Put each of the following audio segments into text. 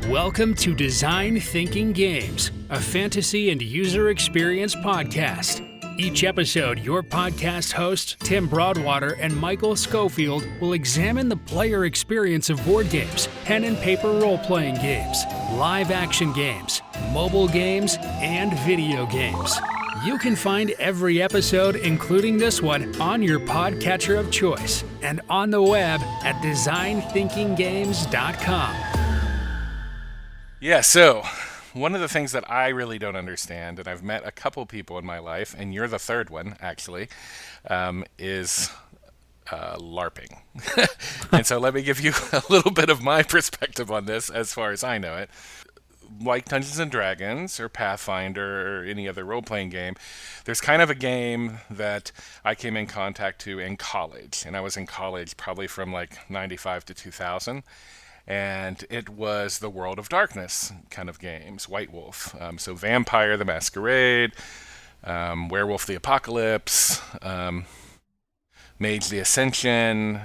Welcome to Design Thinking Games, a fantasy and user experience podcast. Each episode, your podcast hosts, Tim Broadwater and Michael Schofield, will examine the player experience of board games, pen and paper role-playing games, live-action games, mobile games, and video games. You can find every episode, including this one, on your podcatcher of choice and on the web at designthinkinggames.com. Yeah, so one of the things that I really don't understand, and I've met a couple people in my life, and you're the third one, actually, is LARPing. And so let me give you a little bit of my perspective on this as far as I know it. Like Dungeons & Dragons or Pathfinder or any other role-playing game, there's kind of a game that I came in contact to in college. And I was in college probably from like 95 to 2000. And it was the World of Darkness kind of games, White Wolf. So Vampire the Masquerade, Werewolf the Apocalypse, Mage the Ascension,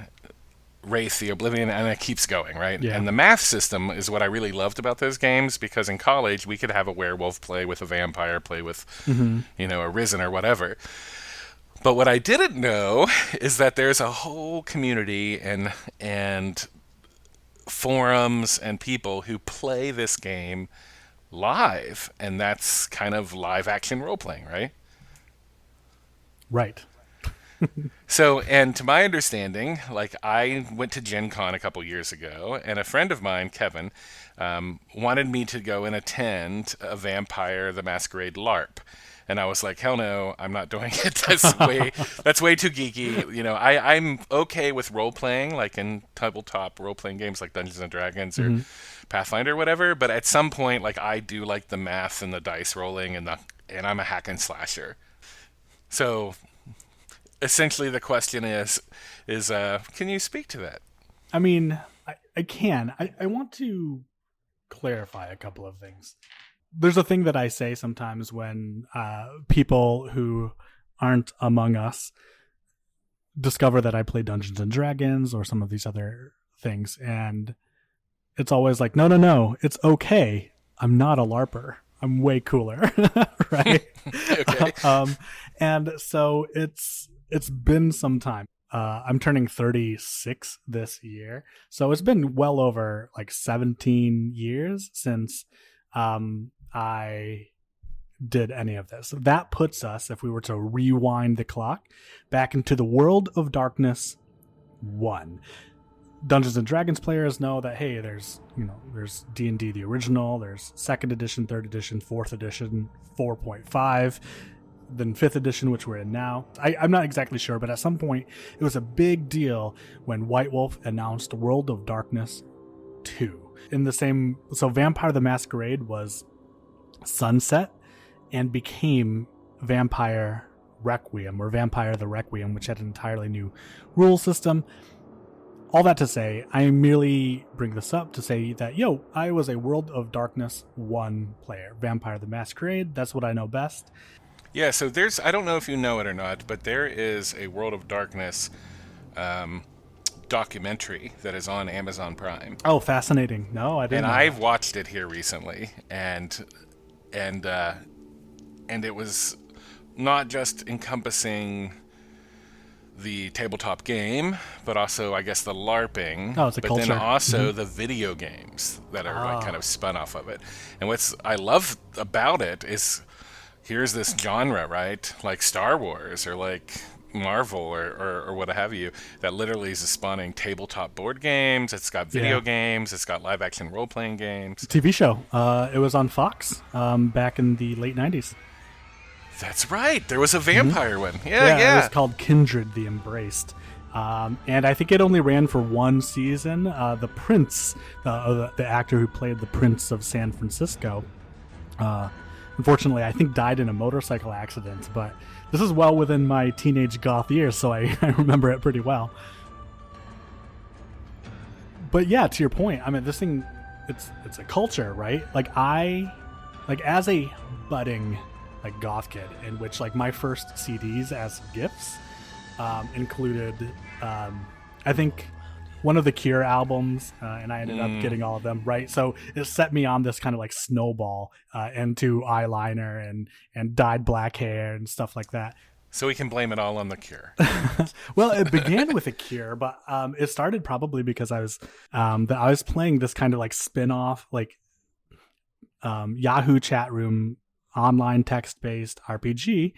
Wraith the Oblivion, and it keeps going, right? Yeah. And the math system is what I really loved about those games, because in college we could have a werewolf play with a vampire, play with, a risen or whatever. But what I didn't know is that there's a whole community and forums and people who play this game live, and that's kind of live action role playing, right? Right. So, and to my understanding, like I went to Gen Con a couple years ago, and a friend of mine, Kevin, wanted me to go and attend a Vampire the Masquerade LARP. And I was like, hell no, I'm not doing it. That's way too geeky. You know, I'm okay with role playing, like in tabletop role playing games like Dungeons and Dragons or Pathfinder or whatever. But at some point, like I do like the math and the dice rolling, and I'm a hack and slasher. So essentially, the question is, can you speak to that? I mean, I can. I want to clarify a couple of things. There's a thing that I say sometimes when people who aren't among us discover that I play Dungeons and Dragons or some of these other things, and it's always like, no, it's okay. I'm not a LARPer. I'm way cooler, right? Okay. And so it's been some time. I'm turning 36 this year, so it's been well over like 17 years since I did any of this. That puts us, if we were to rewind the clock, back into the World of Darkness 1. Dungeons and Dragons players know that, hey, there's D&D the original, there's 2nd edition, 3rd edition, 4th edition, 4.5, then 5th edition, which we're in now. I'm not exactly sure, but at some point it was a big deal when White Wolf announced World of Darkness 2. So Vampire the Masquerade was sunset and became Vampire Requiem, or Vampire the Requiem, which had an entirely new rule system. All that to say, I merely bring this up to say that, I was a World of Darkness 1 player. Vampire the Masquerade, that's what I know best. Yeah, so I don't know if you know it or not, but there is a World of Darkness documentary that is on Amazon Prime. Oh, fascinating. No, I didn't know I've that. watched it here recently, and it was not just encompassing the tabletop game, but also, I guess, the LARPing. Oh, it's a culture. But then also the video games that are like kind of spun off of it. And what I love about it is, here's this genre, right? Like Star Wars or like Marvel or what have you, that literally is spawning tabletop board games. It's got video games. It's got live action role playing games. TV show. It was on Fox back in the late 90s. That's right. There was a vampire one. Yeah. It was called Kindred the Embraced. And I think it only ran for one season. The Prince, the actor who played the Prince of San Francisco, unfortunately, I think died in a motorcycle accident, but this is well within my teenage goth years, so I remember it pretty well. But yeah, to your point, I mean, this thing, it's a culture, right? As a budding goth kid, in which my first CDs as gifts included, I think one of the Cure albums, and I ended up getting all of them right. So it set me on this kind of like snowball into eyeliner and dyed black hair and stuff like that. So we can blame it all on the Cure. Well, it began with a Cure, but it started probably because I was playing this kind of like spin-off, like Yahoo chat room online text-based RPG,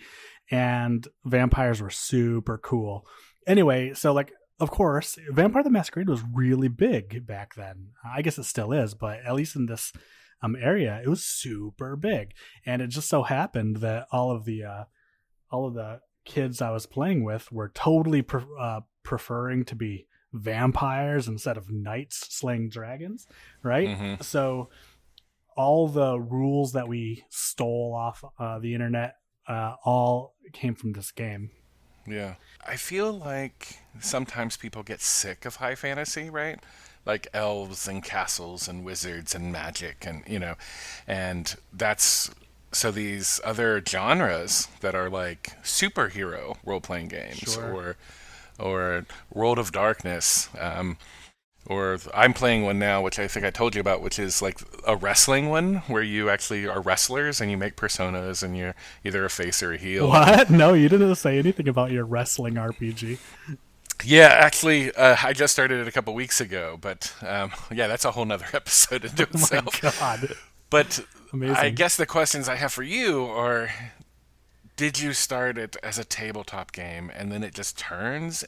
and vampires were super cool. Anyway, so like, of course, Vampire the Masquerade was really big back then. I guess it still is, but at least in this area, it was super big. And it just so happened that all of the kids I was playing with were totally preferring to be vampires instead of knights slaying dragons, right? Mm-hmm. So all the rules that we stole off the internet all came from this game. Yeah. I feel like sometimes people get sick of high fantasy, right? Like elves and castles and wizards and magic and, and that's so these other genres that are like superhero role-playing games Sure. or World of Darkness, or I'm playing one now, which I think I told you about, which is like a wrestling one where you actually are wrestlers and you make personas and you're either a face or a heel. What? No, you didn't say anything about your wrestling RPG. Yeah, actually, I just started it a couple weeks ago, but yeah, that's a whole nother episode into Oh my itself. God. But Amazing. I guess the questions I have for you are, did you start it as a tabletop game and then it just turns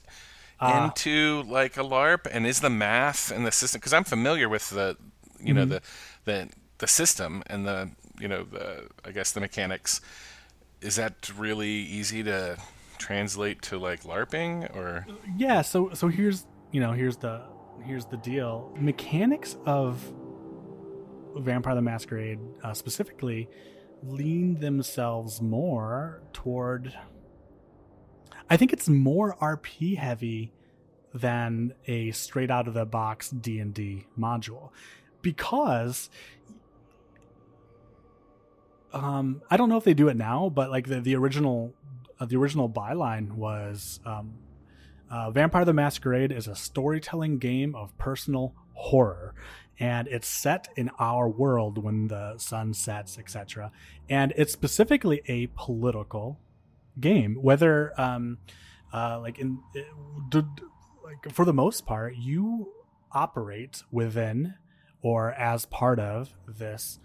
into like a LARP? And is the math and the system, because I'm familiar with the, the system and the I guess the mechanics. Is that really easy to translate to like LARPing or? Yeah, so here's the deal. Mechanics of Vampire the Masquerade specifically lean themselves more toward, I think it's more RP heavy than a straight out of the box D&D module, because I don't know if they do it now, but like the original byline was Vampire the Masquerade is a storytelling game of personal horror, and it's set in our world when the sun sets, etc. And it's specifically a political game, whether like like for the most part you operate within or as part of this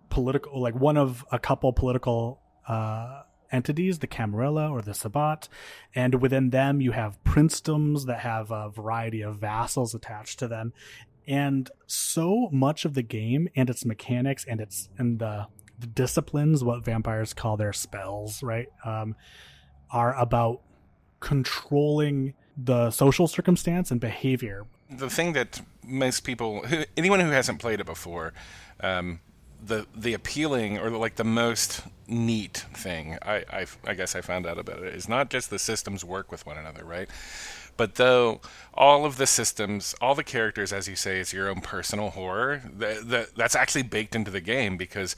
political, like one of a couple political entities, the Camarilla or the Sabbat, and within them you have princedoms that have a variety of vassals attached to them. And so much of the game and its mechanics and the disciplines, what vampires call their spells, right, are about controlling the social circumstance and behavior. The thing that most people, anyone who hasn't played it before, the appealing or like the most neat thing I guess I found out about it is not just the systems work with one another, right? But though all of the systems, all the characters, as you say, is your own personal horror, that's actually baked into the game, because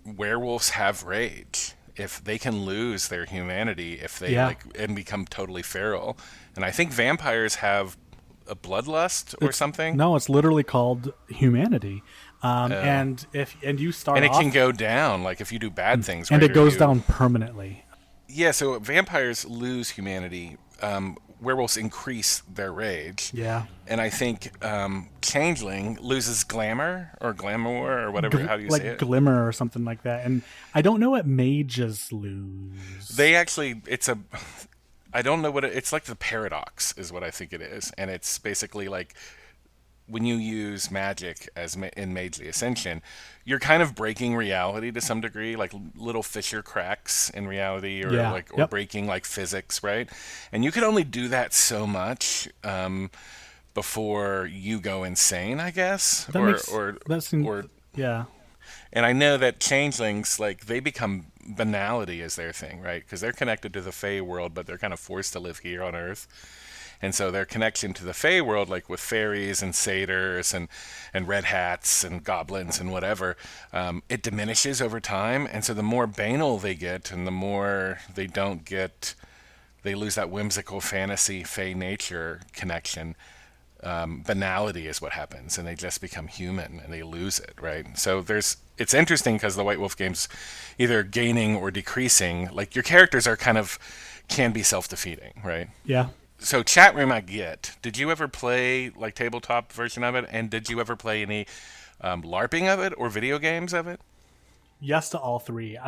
werewolves have rage. If they can lose their humanity, if they and become totally feral. And I think vampires have a bloodlust or something. No, it's literally called humanity. And you start and it off, can go down, like if you do bad things. and right, it goes down permanently. Yeah, so vampires lose humanity. Werewolves increase their rage. Yeah. And I think Changeling loses glamour or glamour or whatever, how do you like say it? Glimmer or something like that. And I don't know what mages lose. They actually, I don't know what it's like. The paradox is what I think it is. And it's basically like when you use magic in Mage the Ascension, you're kind of breaking reality to some degree, like little fissure cracks in reality, or breaking like physics, right? And you can only do that so much before you go insane, I guess. Yeah. And I know that changelings, like, they become banality as their thing, right? Because they're connected to the Fey world, but they're kind of forced to live here on Earth. And so their connection to the Fey world, like with fairies and satyrs and red hats and goblins and whatever, it diminishes over time. And so the more banal they get and the more they don't get they lose that whimsical fantasy, fey nature connection. Banality is what happens, and they just become human, and they lose it, right? So it's interesting because the White Wolf game's either gaining or decreasing. Like, your characters are can be self-defeating, right? Yeah. So chat room I get. Did you ever play like tabletop version of it? And did you ever play any LARPing of it or video games of it? Yes to all three.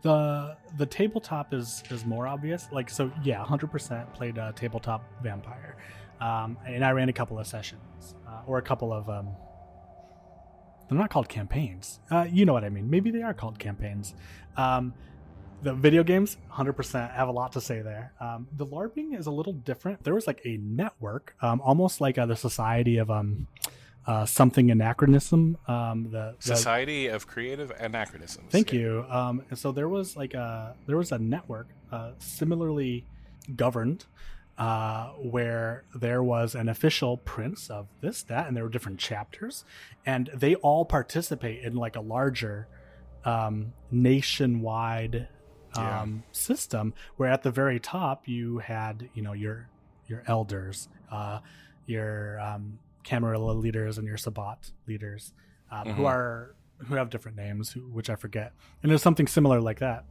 The tabletop is more obvious. Like, so yeah, 100% played tabletop vampire, and I ran a couple of sessions or a couple of. They're not called campaigns. You know what I mean? Maybe they are called campaigns. The video games, 100%, have a lot to say there. The LARPing is a little different. There was like a network, almost like the Society of something Anachronism. The Society of Creative Anachronisms. Thank you. And so there was a network similarly governed, where there was an official prince of this, that, and there were different chapters, and they all participate in like a larger nationwide system, where at the very top you had, your elders, your Camarilla leaders, and your Sabbat leaders, who have different names, which I forget. And there's something similar like that.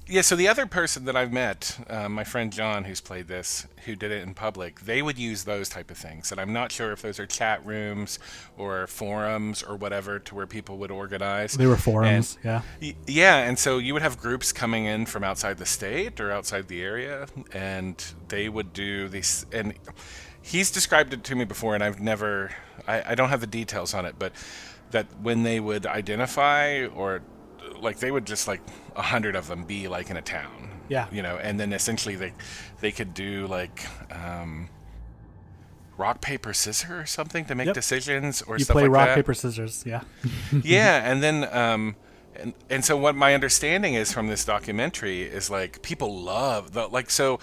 Yeah, so the other person that I've met, my friend John, who's played this, who did it in public, they would use those type of things. And I'm not sure if those are chat rooms or forums or whatever, to where people would organize. They were forums, yeah. Yeah, and so you would have groups coming in from outside the state or outside the area, and they would do these. And he's described it to me before, and I don't have the details on it, but that when they would identify, or like they would just like 100 of them be like in a town, and then essentially they could do like rock paper scissors or something to make decisions or stuff like that. You play rock paper scissors, yeah. Yeah, and then and so what my understanding is from this documentary is like people love so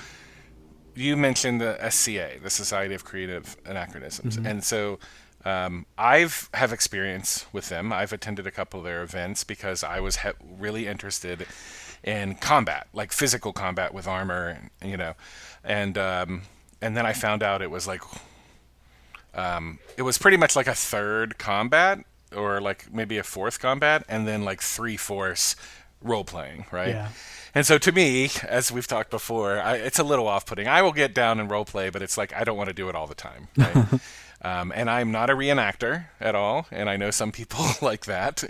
you mentioned the SCA, the Society of Creative Anachronisms, and so I've have experience with them. I've attended a couple of their events because I was really interested in combat, like physical combat with armor, and then I found out it was like it was pretty much like a third combat, or like maybe a fourth combat, and then like 3/4 role playing, right? Yeah. And so to me, as we've talked before, it's a little off-putting. I will get down and role play, but it's like I don't want to do it all the time, right? And I'm not a reenactor at all, and I know some people like that,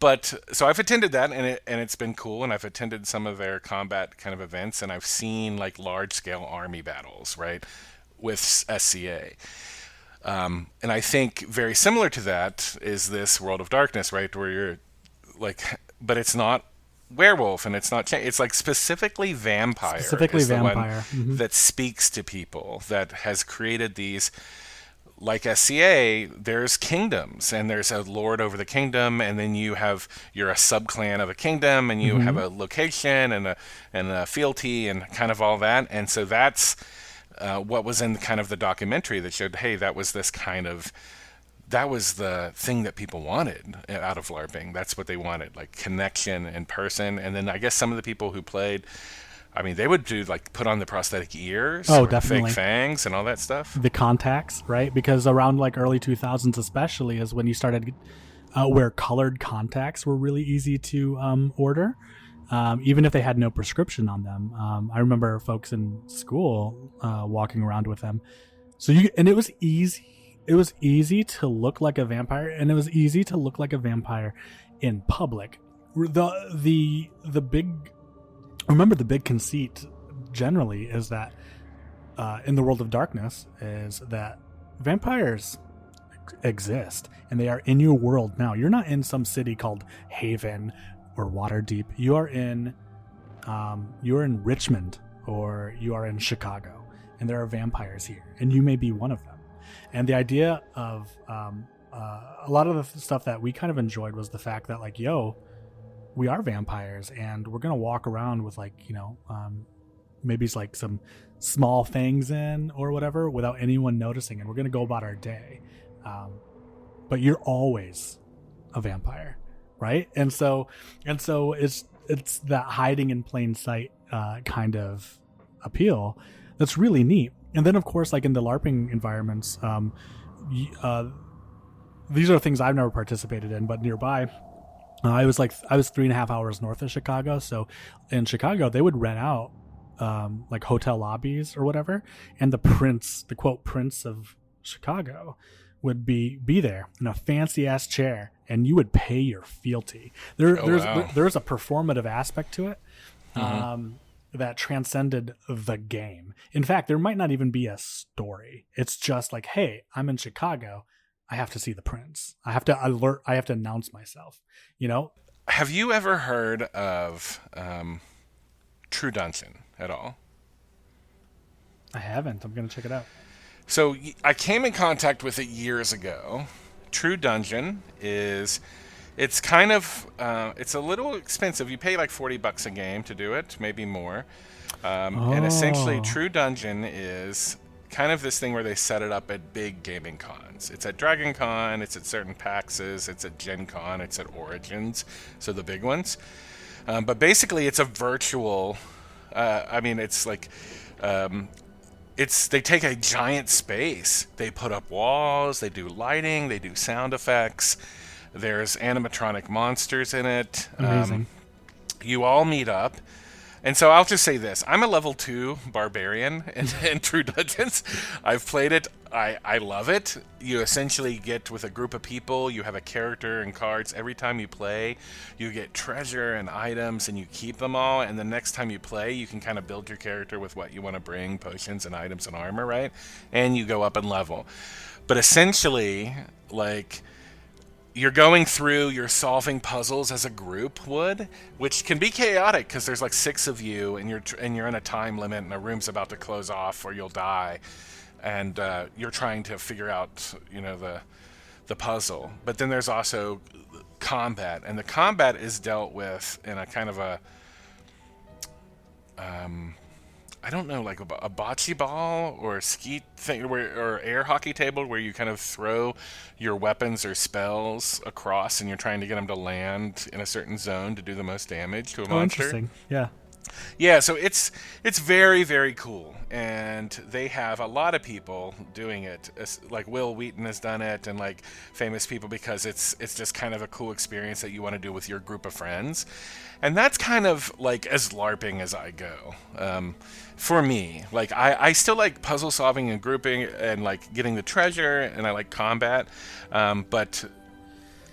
But so I've attended that, and it's been cool, and I've attended some of their combat kind of events, and I've seen like large-scale army battles, right, with SCA. And I think very similar to that is this World of Darkness, right, where you're like, but it's not werewolf, and it's not it's like specifically vampire. Specifically vampire. The one that speaks to people, that has created these, like SCA, there's kingdoms, and there's a lord over the kingdom, and then you're a subclan of a kingdom, and you have a location and a fealty and kind of all that. And so that's what was in kind of the documentary that showed, hey, that was the thing that people wanted out of LARPing. That's what they wanted, like connection in person. And then I guess some of the people who played, I mean, they would do like put on the prosthetic ears, definitely, fake fangs and all that stuff. The contacts, right? Because around like early 2000s, especially, is when you started where colored contacts were really easy to order, even if they had no prescription on them. I remember folks in school walking around with them. And it was easy. It was easy to look like a vampire, and it was easy to look like a vampire in public. The big conceit generally is that in the World of Darkness is that vampires exist, and they are in your world now. You're not in some city called Haven or Waterdeep. You are in Richmond, or you are in Chicago, and there are vampires here, and you may be one of them. And the idea of a lot of the stuff that we kind of enjoyed was the fact that, like, we are vampires, and we're going to walk around with, like, maybe it's like some small fangs in or whatever without anyone noticing, and we're going to go about our day. But you're always a vampire, right? And so it's that hiding in plain sight kind of appeal that's really neat. And then, of course, like in the LARPing environments, these are things I've never participated in, but nearby, I was 3.5 hours north of Chicago. So in Chicago, they would rent out like hotel lobbies or whatever, and the quote prince of Chicago would be there in a fancy ass chair, and you would pay your fealty. There's a performative aspect to it. That transcended the game. In fact, there might not even be a story. It's just like, hey, I'm in Chicago. I have to see the prince. I have to announce myself, you know? Have you ever heard of True Dungeon at all? I haven't. I'm going to check it out. So I came in contact with it years ago. True Dungeon it's kind of, it's a little expensive. You pay like $40 a game to do it, maybe more. And essentially True Dungeon is kind of this thing where they set it up at big gaming cons. It's at Dragon Con, it's at certain PAXs, it's at Gen Con, it's at Origins, so the big ones. But basically it's a virtual, it's like, they take a giant space, they put up walls, they do lighting, they do sound effects, there's animatronic monsters in it. Amazing. You all meet up. And so I'll just say this. I'm a level 2 barbarian in True Dungeons. I've played it. I love it. You essentially get with a group of people. You have a character and cards. Every time you play, you get treasure and items, and you keep them all. And the next time you play, you can kind of build your character with what you want to bring, potions and items and armor, right? And you go up in level. But essentially, like, you're going through, you're solving puzzles as a group would, which can be chaotic because there's like 6 of you, and you're in a time limit, and a room's about to close off or you'll die, and you're trying to figure out, the puzzle. But then there's also combat, and the combat is dealt with in a kind of a I don't know, like a bocce ball or a skeet thing, or air hockey table, where you kind of throw your weapons or spells across, and you're trying to get them to land in a certain zone to do the most damage to a monster. Interesting. Yeah. Yeah, so it's very, very cool, and they have a lot of people doing it. Like Will Wheaton has done it, and like famous people, because it's just kind of a cool experience that you want to do with your group of friends, and that's kind of like as LARPing as I go. For me, like I still like puzzle solving and grouping and like getting the treasure, and I like combat, but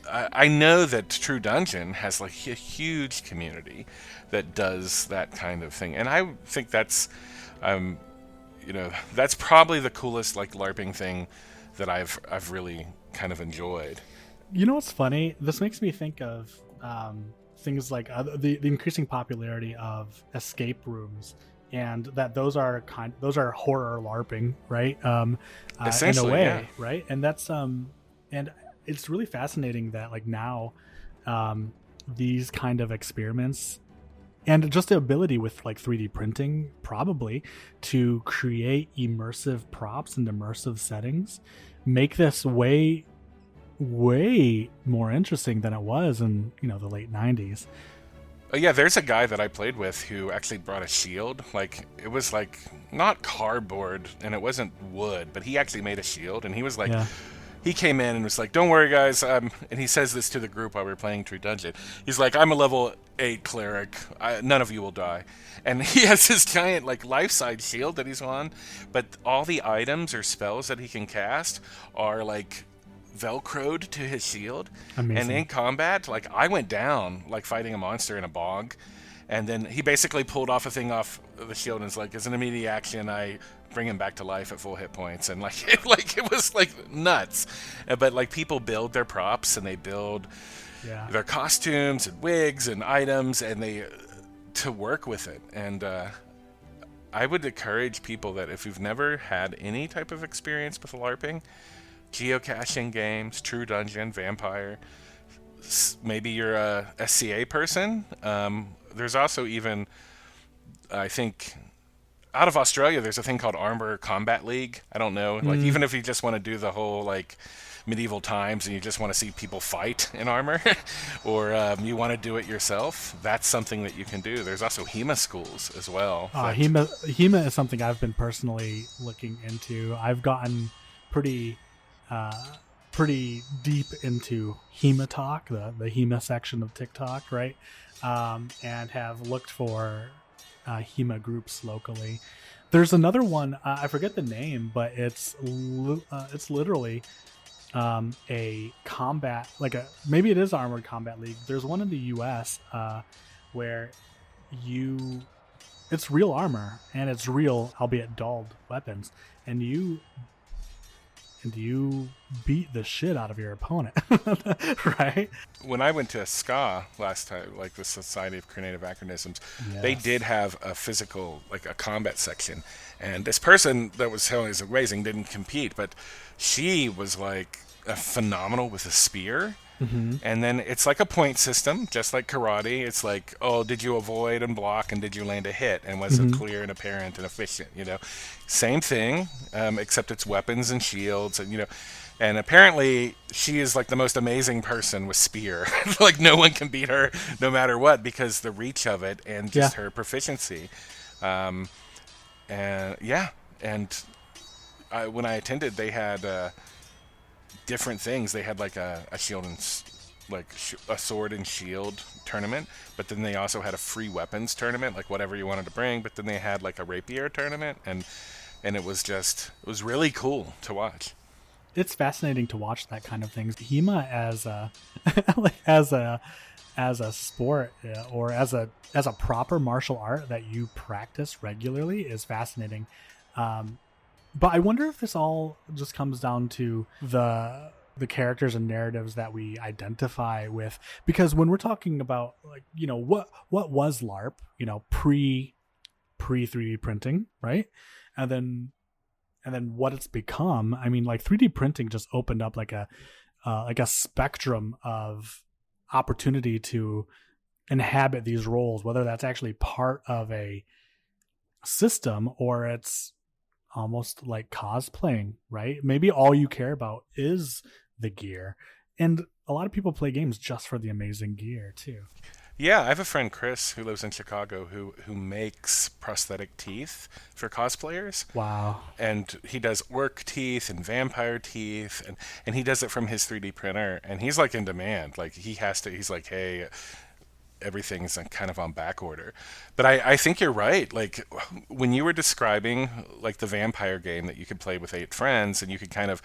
I know that True Dungeon has like a huge community that does that kind of thing, and I think that's, that's probably the coolest like LARPing thing that I've really kind of enjoyed. You know what's funny? This makes me think of things like the increasing popularity of escape rooms, and that those are horror LARPing, right? Essentially, in a way, yeah. right? And that's and it's really fascinating that like now these kind of experiments, and just the ability with like 3D printing probably to create immersive props and immersive settings, make this way more interesting than it was in the late 90s. Yeah, there's a guy that I played with who actually brought a shield. Like, it was like not cardboard and it wasn't wood, but he actually made a shield, and he was like, he came in and was like, "Don't worry, guys." And he says this to the group while we were playing True Dungeon. He's like, "I'm a level 8 cleric. None of you will die." And he has this giant, like, life-size shield that he's on, but all the items or spells that he can cast are, like, Velcroed to his shield. Amazing. And in combat, like, I went down, like, fighting a monster in a bog, and then he basically pulled off a thing off the shield and is like, as an immediate action, I bring him back to life at full hit points, and like it was like nuts. But like, people build their props, and they build their costumes and wigs and items, and they to work with it. And I would encourage people that if you've never had any type of experience with LARPing, geocaching games, True Dungeon, Vampire, maybe you're a SCA person. There's also even, I think, out of Australia, there's a thing called Armor Combat League. I don't know. Like, even if you just want to do the whole, like, medieval times and you just want to see people fight in armor, or you want to do it yourself, that's something that you can do. There's also HEMA schools as well. HEMA is something I've been personally looking into. I've gotten pretty deep into HEMA talk, the HEMA section of TikTok, right? And have looked for HEMA groups locally. There's another one, I forget the name, but it's literally a combat, maybe it is Armored Combat League. There's one in the US where it's real armor and it's real, albeit dulled weapons, and you beat the shit out of your opponent, right? When I went to SCA last time, like the Society of Creative Acronyms, yes, they did have a physical, like a combat section. And this person that was telling us amazing didn't compete, but she was like phenomenal with a spear. Mm-hmm. And then it's like a point system, just like karate. It's like, oh, did you avoid and block, and did you land a hit, and was it clear and apparent and efficient? Same thing, except it's weapons and shields, and and apparently she is like the most amazing person with spear. Like no one can beat her, no matter what, because the reach of it and just her proficiency. When I attended, they had different things. They had like a shield and a sword and shield tournament, but then they also had a free weapons tournament, like whatever you wanted to bring. But then they had like a rapier tournament, and it was really cool to watch. It's fascinating to watch that kind of things. HEMA as a as a sport or as a proper martial art that you practice regularly is fascinating. But I wonder if this all just comes down to the characters and narratives that we identify with, because when we're talking about what was LARP, pre 3D printing, right? And then what it's become. I mean, like 3D printing just opened up like a spectrum of opportunity to inhabit these roles, whether that's actually part of a system or it's almost like cosplaying, right? Maybe all you care about is the gear. And a lot of people play games just for the amazing gear too. Yeah, I have a friend, Chris, who lives in Chicago, who makes prosthetic teeth for cosplayers. Wow. And he does orc teeth and vampire teeth, and he does it from his 3D printer, and he's like in demand. Like he's like, hey, everything's kind of on back order. But I think you're right. Like when you were describing like the vampire game that you could play with 8 friends, and you could kind of,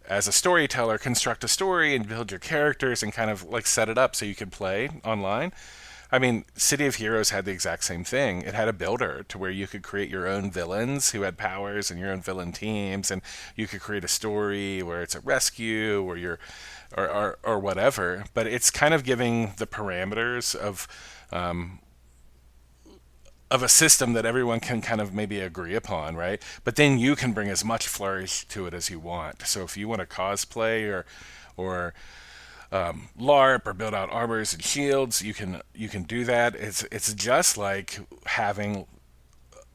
as a storyteller, construct a story and build your characters and kind of like set it up so you could play online. I mean, City of Heroes had the exact same thing. It had a builder to where you could create your own villains who had powers and your own villain teams, and you could create a story where it's a rescue or or whatever. But it's kind of giving the parameters of a system that everyone can kind of maybe agree upon, right? But then you can bring as much flourish to it as you want. So if you want to cosplay or LARP or build out armors and shields, you can do that. It's just like having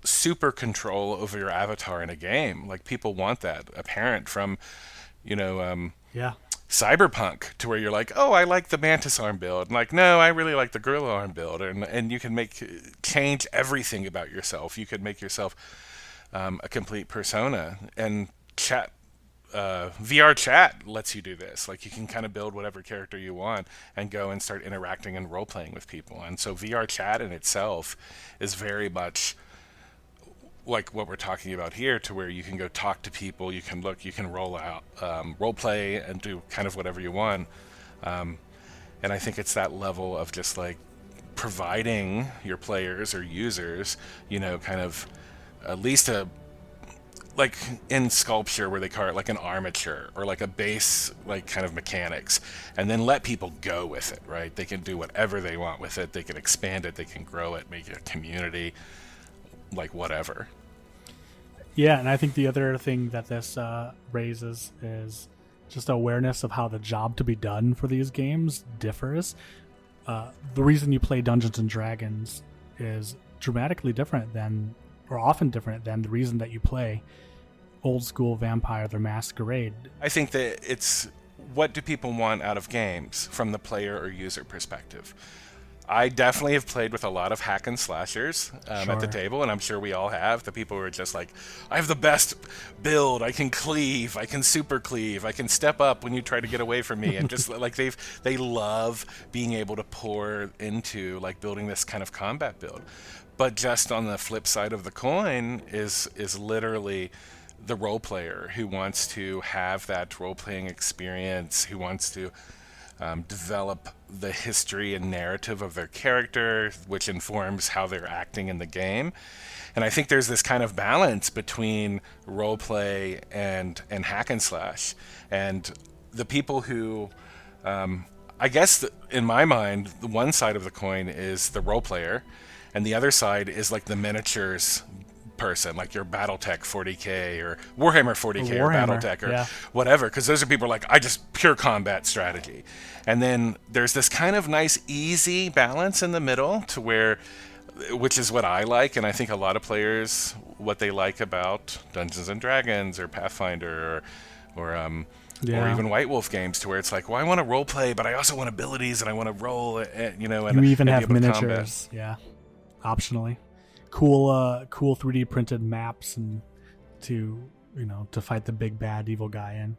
super control over your avatar in a game. Like people want that apparent from, Cyberpunk, to where you're like, oh, I like the mantis arm build. And like, no, I really like the gorilla arm build. And you can change everything about yourself. You could make yourself a complete persona. And VR chat lets you do this. Like you can kind of build whatever character you want and go and start interacting and role playing with people. And so VR chat in itself is very much like what we're talking about here, to where you can go talk to people, you can roll out, role play and do kind of whatever you want. And I think it's that level of just like providing your players or users, kind of at least like in sculpture where they call it like an armature or like a base, like kind of mechanics, and then let people go with it, right? They can do whatever they want with it. They can expand it. They can grow it, make it a community, like whatever. Yeah, and I think the other thing that this raises is just awareness of how the job to be done for these games differs. The reason you play Dungeons and Dragons is dramatically different than, or often different than, the reason that you play old school Vampire the Masquerade. I think that it's what do people want out of games from the player or user perspective. I definitely have played with a lot of hack and slashers at the table, and I'm sure we all have. The people who are just like, I have the best build, I can cleave, I can super cleave, I can step up when you try to get away from me, and just like they love being able to pour into like building this kind of combat build. But just on the flip side of the coin is literally the role player who wants to have that role-playing experience, who wants to develop the history and narrative of their character, which informs how they're acting in the game. And I think there's this kind of balance between roleplay and hack and slash. And the people who, I guess in my mind, the one side of the coin is the role player, and the other side is like the miniatures person, like your BattleTech 40K or Warhammer 40K or BattleTech or whatever, because those are people like, I just pure combat strategy. And then there's this kind of nice easy balance in the middle to where, which is what I like, and I think a lot of players, what they like about Dungeons and Dragons or Pathfinder or even White Wolf games, to where it's like, well, I want to role play, but I also want abilities and I want to roll, and you even have miniatures, optionally. Cool 3D printed maps and to fight the big bad evil guy in.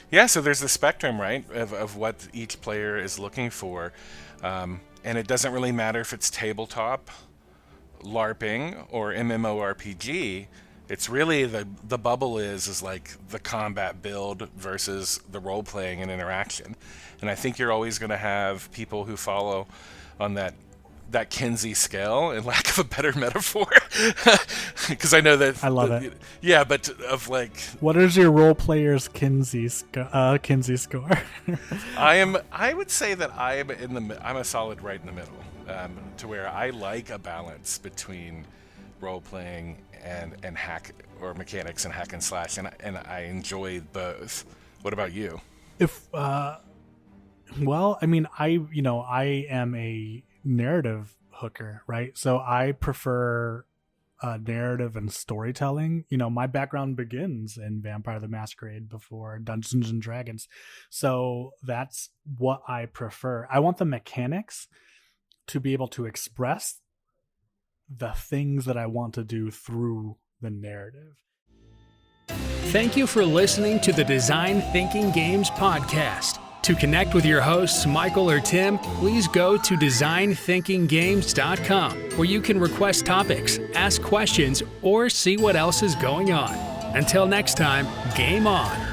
Yeah, so there's the spectrum, right, of what each player is looking for, and it doesn't really matter if it's tabletop, LARPing, or MMORPG. It's really the bubble is like the combat build versus the role playing and interaction, and I think you're always going to have people who follow on that Kinsey scale, in lack of a better metaphor, because I know that I love it. Yeah, but of like, what is your role player's Kinsey score? I would say that I'm a solid right in the middle, to where I like a balance between role playing and hack or mechanics and hack and slash, and I enjoy both. What about you? Well, I mean, I am a narrative hooker, right? So I prefer narrative and storytelling. My background begins in Vampire the Masquerade before Dungeons and Dragons. So that's what I prefer. I want the mechanics to be able to express the things that I want to do through the narrative. Thank you for listening to the Design Thinking Games podcast. To connect with your hosts, Michael or Tim, please go to designthinkinggames.com, where you can request topics, ask questions, or see what else is going on. Until next time, game on.